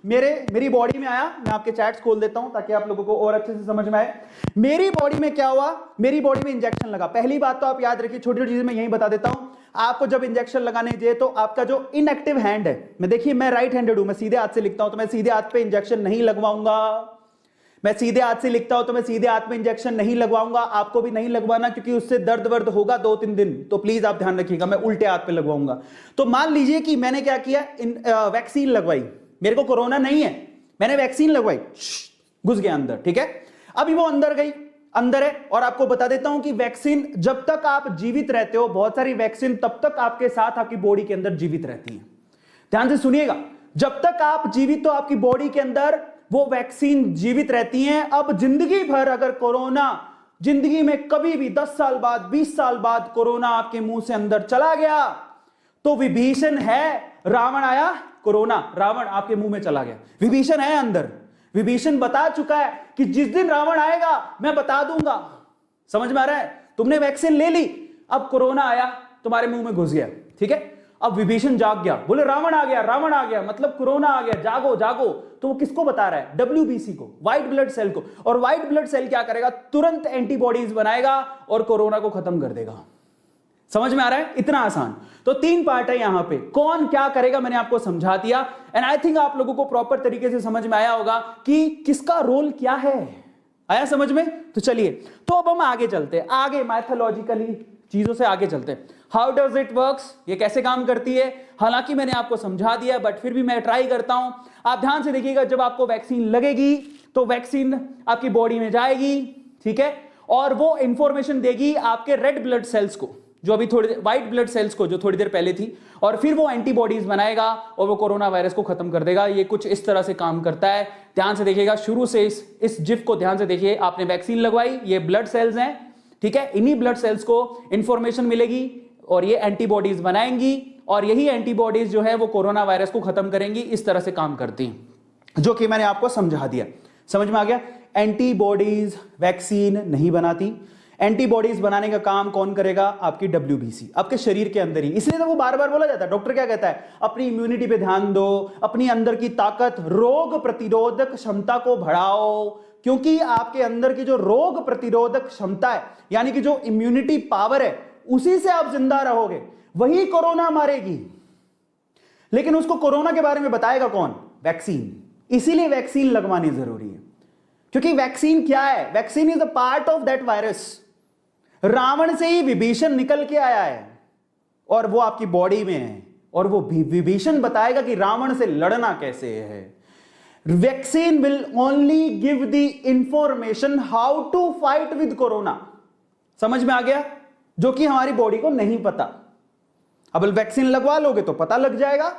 मेरी बॉडी में आया, मैं आपके चैट्स खोल देता हूं ताकि आप लोगों को और अच्छे से समझ में आए। मेरी बॉडी में क्या हुआ, मेरी बॉडी में इंजेक्शन लगा। पहली बात तो आप याद रखिए, छोटी छोटी चीजें मैं यही बता देता हूं आपको। जब इंजेक्शन लगाने दिए तो आपका जो इनएक्टिव हैंड है, मैं देखिए मैं राइट हैंडेड हूं, मैं सीधे हाथ से लिखता हूं तो मैं सीधे हाथ पे इंजेक्शन नहीं लगवाऊंगा। मैं सीधे हाथ से लिखता हूं तो मैं सीधे हाथ में इंजेक्शन नहीं लगवाऊंगा, आपको भी नहीं लगवाना क्योंकि उससे दर्द वर्द होगा 2-3 दिन, तो प्लीज आप ध्यान रखिएगा। मैं उल्टे हाथ पे लगवाऊंगा। तो मान लीजिए कि मैंने क्या किया, वैक्सीन लगवाई, मेरे को कोरोना नहीं है, मैंने वैक्सीन लगवाई, घुस गया अंदर, ठीक है। अभी वो अंदर गई, अंदर है। और आपको बता देता हूं कि वैक्सीन जब तक आप जीवित रहते हो, बहुत सारी वैक्सीन तब तक आपके साथ आपकी बॉडी के अंदर जीवित रहती है। ध्यान से सुनिएगा, जब तक आप जीवित हो आपकी बॉडी के अंदर वो वैक्सीन जीवित रहती हैं। अब जिंदगी भर अगर कोरोना, जिंदगी में कभी भी 10 साल बाद 20 साल बाद कोरोना आपके मुंह से अंदर चला गया तो विभीषण है, रावण आया, कोरोना रावण आपके मुंह में चला गया, विभीषण है अंदर। विभीषण बता चुका है कि जिस दिन रावण आएगा मैं बता दूंगा। समझ में आ रहा है, तुमने वैक्सीन ले ली, अब कोरोना आया तुम्हारे मुंह में घुस गया, ठीक है। अब विभीषण जाग गया, बोले रावण आ गया, रावण आ गया, मतलब कोरोना आ गया, जागो जागो। तो वो किसको बता रहा है, WBC को, व्हाइट ब्लड सेल को। और व्हाइट ब्लड सेल क्या करेगा, तुरंत एंटीबॉडीज बनाएगा और कोरोना को खत्म कर देगा। समझ में आ रहा है, इतना आसान। तो 3 पार्ट है यहां पे, कौन क्या करेगा मैंने आपको समझा दिया। एंड आई थिंक आप लोगों को प्रॉपर तरीके से समझ में आया होगा कि किसका रोल क्या है। आया समझ में? तो चलिए, तो अब हम आगे चलते हैं, आगे मैथोलॉजिकली चीजों से आगे चलते हैं। हाउ डज इट वर्क्स, ये कैसे काम करती है। हालांकि मैंने आपको समझा दिया बट फिर भी मैं ट्राई करता हूं। आप ध्यान से देखिएगा, जब आपको वैक्सीन लगेगी तो वैक्सीन आपकी बॉडी में जाएगी, ठीक है, और वो इंफॉर्मेशन देगी आपके रेड ब्लड सेल्स को, जो अभी थोड़ी व्हाइट ब्लड सेल्स को, जो थोड़ी देर पहले थी, और फिर वो एंटीबॉडीज बनाएगा और वो कोरोना वायरस को खत्म कर देगा। ये कुछ इस तरह से काम करता है। ध्यान से देखिएगा, शुरू से इस जिफ को ध्यान से देखिए। आपने वैक्सीन लगवाई, ये ब्लड सेल्स हैं, ठीक है, इन्हीं ब्लड सेल्स को इंफॉर्मेशन मिलेगी और ये एंटीबॉडीज बनाएंगी और यही एंटीबॉडीज जो है वो कोरोना वायरस को खत्म करेंगी। इस तरह से काम करती हैं, जो कि मैंने आपको समझा दिया। समझ में आ गया? एंटीबॉडीज वैक्सीन नहीं बनाती। एंटीबॉडीज बनाने का काम कौन करेगा, आपकी WBC, आपके शरीर के अंदर ही। इसलिए तो वो बार बार बोला जाता है, डॉक्टर क्या कहता है, अपनी इम्यूनिटी पे ध्यान दो, अपनी अंदर की ताकत, रोग प्रतिरोधक क्षमता को बढ़ाओ, क्योंकि आपके अंदर की जो रोग प्रतिरोधक क्षमता है, यानी कि जो इम्यूनिटी पावर है, उसी से आप जिंदा रहोगे, वही कोरोना मारेगी। लेकिन उसको कोरोना के बारे में बताएगा कौन, वैक्सीन। इसीलिए वैक्सीन लगवानी जरूरी है, क्योंकि वैक्सीन क्या है, vaccine is a part of that virus. Ravan से ही विभीषण निकल के आया है और वो आपकी बॉडी में है, और वो विभीषण बताएगा कि रावण से लड़ना कैसे है। Vaccine will only give the information how to fight with corona. समझ में आ गया? जो कि हमारी बॉडी को नहीं पता। अब वैक्सीन लगवा लोगे तो पता लग जाएगा।